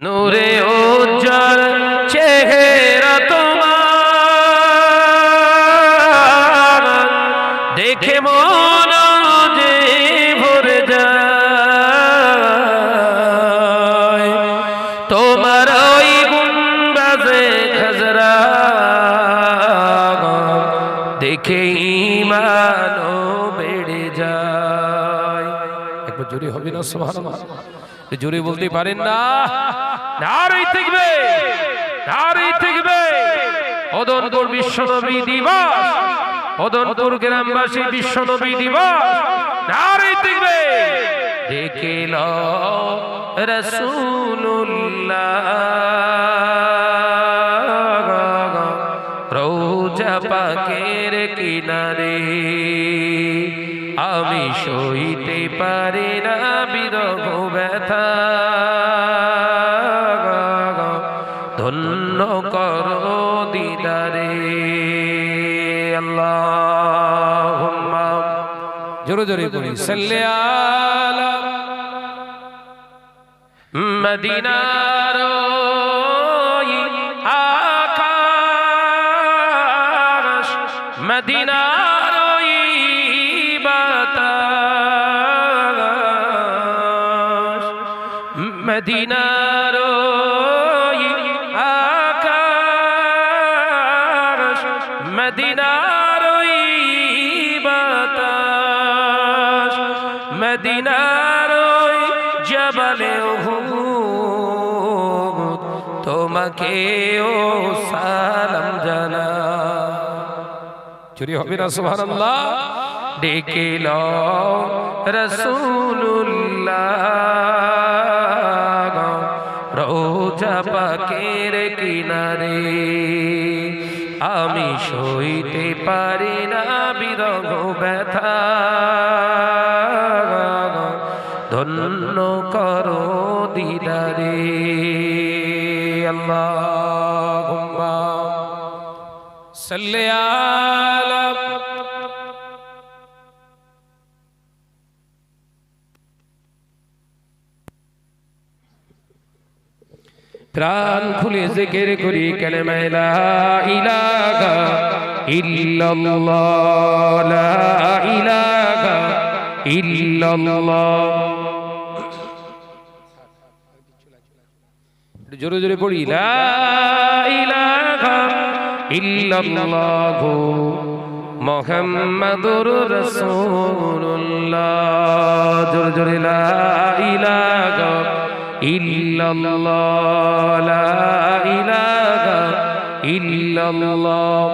নূরে উজ্জ্বল চেহারা তোমার দেখে মন যে ভরে যায়, তোমার ওই গুম্বাজে খাজরা দেখে ঈমান বেড়ে যায়। একবার জোরে হবে না সুবহানাল্লাহ? জোরে বলতে পারেন না? নারে তাকবীর, নারে তাকবীর। অদনপুর বিশ্বনবী দিবস, অদনপুর গ্রামবাসী বিশ্বনবী দিবস, নারে তাকবীর। দেখে লো রাসূলুল্লাহ রওজা পাকের কিনারে, আমি সইতে পারি না বিরহ ব্যথা, ধন্য করো দিদারে। আল্লাহুম্মা জোরে জোরে বলি সাল্লি আলা মদিনার আকাশ, মদিনার বাতাস, মদিনার আকাশ, মদিনার বাতাস, মদিনার জবালে উহুদ তোমাকে ও সালাম জানা। চুরি হবে না সুবহানাল্লাহ? ডেকে লও রাসূলুল্লাহ রওজা পাকের কিনারে, আমি সইতে পারি না বিরহ ব্যথা, ধন্য করো দিদারে। আল্লাহুম্মা সাল্লি আলা প্রাণ খুলে জিকির করি কালেমা লা ইলাহা ইল্লাল্লাহ, লা ইলাহা ইল্লাল্লাহ। জোরে জোরে পড়ি লা ইলাহা ইল্লাল্লাহু মুহাম্মাদুর রাসূলুল্লাহ। জোরে জোরে লা ইলাহা ইল্লাল্লাহ, লা ইলাহা ইল্লাল্লাহ,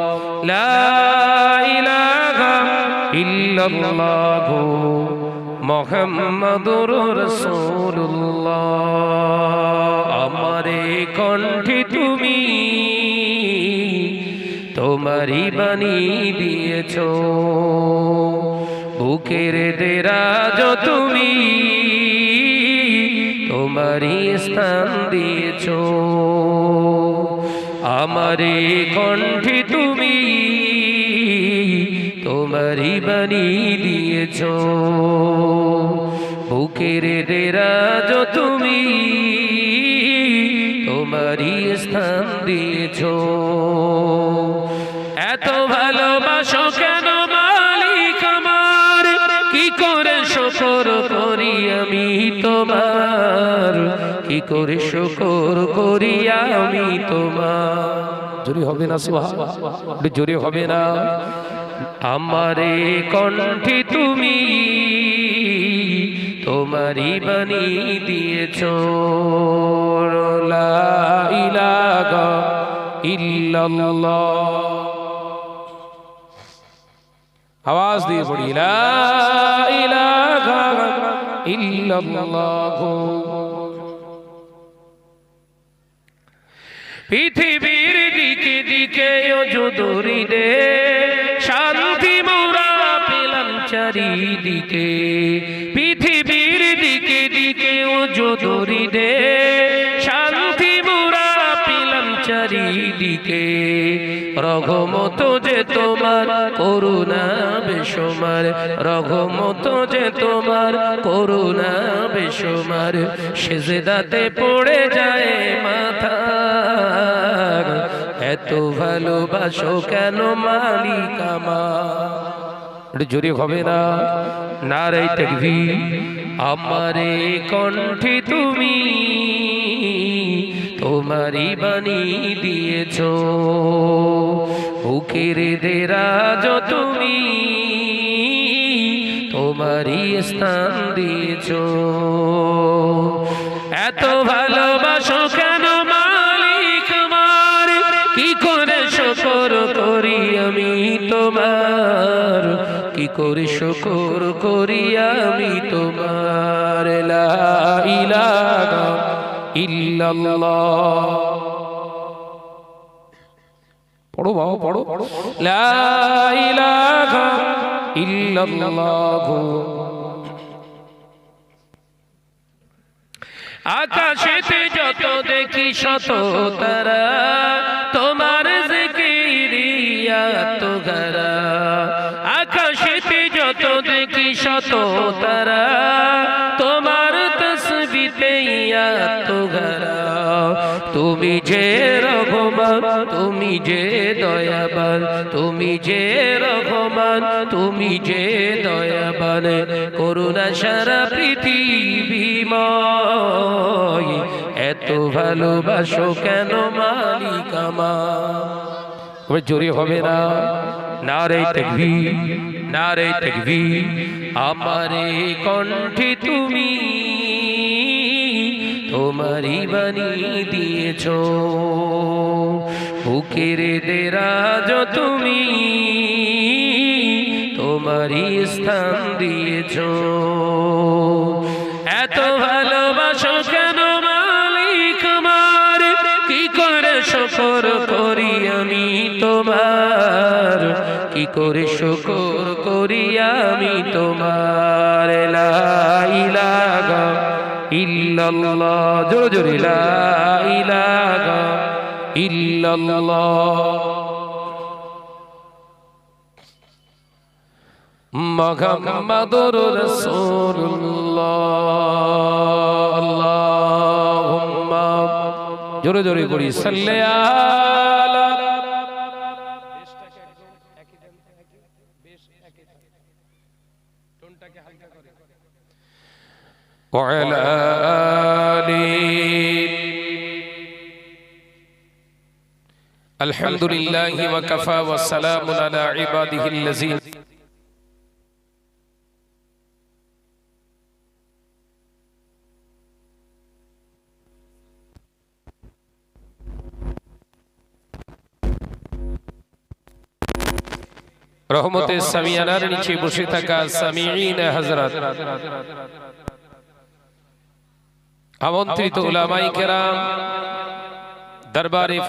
লা ইলাহা ইল্লাল্লাহু মুহাম্মাদুর রাসূলুল্লাহ। আমারে কণ্ঠে তুমি তোমারই বাণী দিয়েছো, বুকের দেরাজ তুমি তোমারই স্থান দিয়েছো। আমারে কণ্ঠে তুমি তোমারই বাণী দিয়েছো, বুকের দেরাজ তুমি তোমারই স্থান দিয়েছো। এত ভালোবাসো কেন মালিক আমার, কি করে শুকর করি আমি তোমার, কি করে শুকর করি আমি তোমার। জোরে হবে না সুবহানাল্লাহ? জোরে হবে না? আমারে কণ্ঠে তুমি তোমারই বাণী দিয়েছো, লা ইলাহা ইল্লাল্লাহ। আওয়াজ দিয়ে পড়ি লা ইলাহা ইল্লাল্লাহ। পৃথিবীর দিকে দিকে যদুরি দে, শান্তি মোরা পেলাম চারিদিকে। পৃথিবীর দিকে দিকে যদুরি দে, শান্তি মোরা পেলাম চারিদিকে। রঘুমত যে তোমার করুণা বেশুমার, রঘুমত যে তোমার করুণা বেশুমার। সেজদাতে পড়ে যায় ভালোবাসো কেন মালিক আমার? জোরে হবে না? নারে তাকবীর। আমারে কণ্ঠে তুমি তোমারই বাণী দিয়েছো, বুকের দেরাজ তুমি তোমারই স্থান দিয়েছো। এত ভালোবাসো কেন মালিক আমার? কি করে শুকর করি আমি তোমার, কি করে শুকর করি আমি তোমার। লা ইলাহা ইল্লাল্লাহ। পড়ো বাবা পড়ো। লা ইলাহা ইল্লাল্লাহ। আকাশেতে যত দেখি শত তারা, তোমার জিকিরিয়া তো গারা। আকাশেতে যত দেখি শত তারা, তোমার তসবিতে ইয়া তো গারা। তুমি যে রহমান, তুমি যে দয়াবান, তুমি যে রহমান, তুমি যে দয়াবান, করুণা সারা পৃথিবীময়। এত ভালোবাসো কেন মালিক আমার? জোরে হবে না? নারে তাকবীর, নারে তাকবীর। আমারে কণ্ঠে তুমি তোমারই বাণী দিয়েছো, বুকের দেরাজ তুমি তোমারই স্থান দিয়েছো। এত ভালোবাসো কেন মালিক আমার? কি করে শুকর করি আমি তোমার, কি করে শুকর করি আমি তোমার। লা ইলাহা ইল্লাল্লাহ। জোরে জোরে লা ইলাহা ইল্লাল্লাহ। মুহাম্মাদুর রাসূলুল্লাহ। আল্লাহুম্মা জোরে জোরে করি সাল্লি আলা। وعلى آله الحمد لله وكفى والسلام على عباده الذين রহমতের সামিয়ানার নিচে বসে থাকা সামিঈন হযরত, আমন্ত্রিত উলামায়ে কেরাম, দরবারে